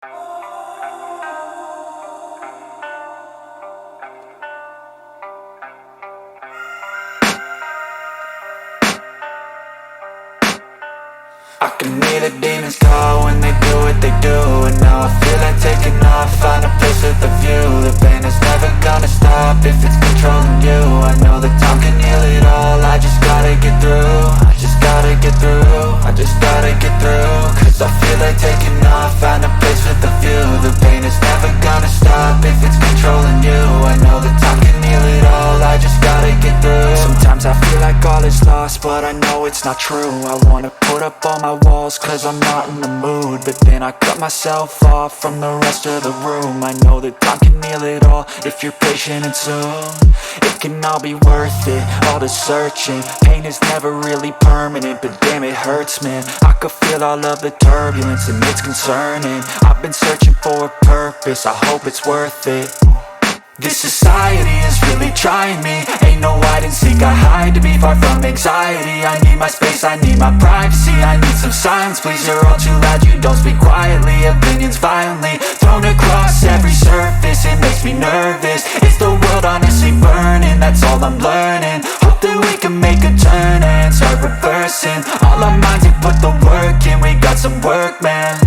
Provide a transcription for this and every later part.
I can hear the demons call when they do what they do. And now I feel like taking off, find a place with a view. The pain is never gonna stop if it's controlling you. I know that time can heal it all, I just gotta get through. I just gotta get through, I just gotta get through. Cause I feel like taking off, find a place with a view. The pain is never gonna stop if it's controlling you. I know that time can heal it all, I just gotta get through. Sometimes I feel like all is lost, but I know it's not true. I wanna put up all my walls cause I'm not in the mood, but then I cut myself off from the rest of the room. I know that time can heal it all if you're patient and soon it can all be worth it, all the searching. Pain is never really permanent, but damn it hurts, man. I could feel all of the turbulence and it's concerning. I've been searching for a purpose, I hope it's worth it. This society is really trying me. Ain't no hide and seek, I hide to be far from anxiety. I need my space, I need my privacy. I need some silence, please, you're all too loud. You don't speak quietly, opinions violently thrown across every surface. It makes me nervous, it's the world honestly burning. That's all I'm learning, hope that we can make a turn and start reversing. All our minds and put the work in, we got some work, man.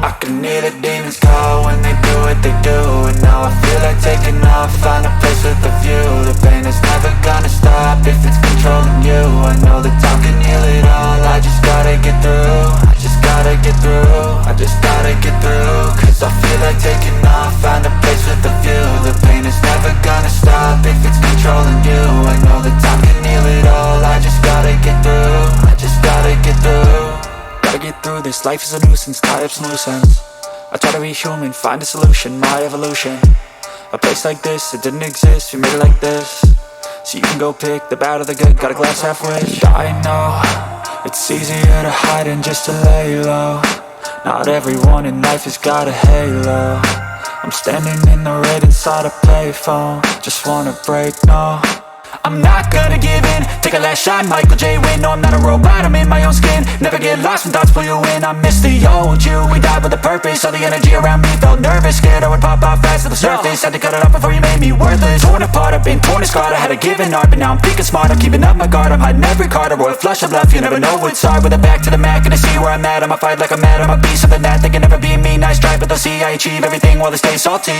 I can hear the demons call when they do what they do. And now I feel like taking off, find a place with a view. The pain is never gonna stop if it's controlling you. I know that time can heal it all, I just gotta get through. I just gotta get through, I just gotta get through. Cause I feel like taking off, find a place with a view. The pain is never gonna stop if it's controlling you. I know that time can heal it all, I just gotta get through. I just gotta get through. Gotta get through this, life is a nuisance, tie up some loose ends. I try to be human, find a solution, my evolution. A place like this, it didn't exist, we made it like this. So you can go pick the bad or the good, got a glass half wish. I know, it's easier to hide than just to lay low. Not everyone in life has got a halo. I'm standing in the red inside a payphone, just wanna break, no. I'm not gonna give in, take a last shot, Michael J. Win. No, I'm not a robot, I'm in my own skin. Never get lost when thoughts pull you in. I miss the old you, we died with a purpose. All the energy around me felt nervous, scared I would pop out fast to the surface. Had to cut it off before you made me worthless. Torn apart, I've been torn and scarred. I had a given art, but now I'm thinking smart. I'm keeping up my guard, I'm hiding every card. A royal flush of love, you never know what's hard. With a back to the mat, gonna see where I'm at. I'ma fight like I'm mad, I'ma be something that they can never be me. Nice try, but they'll see I achieve everything while they stay salty.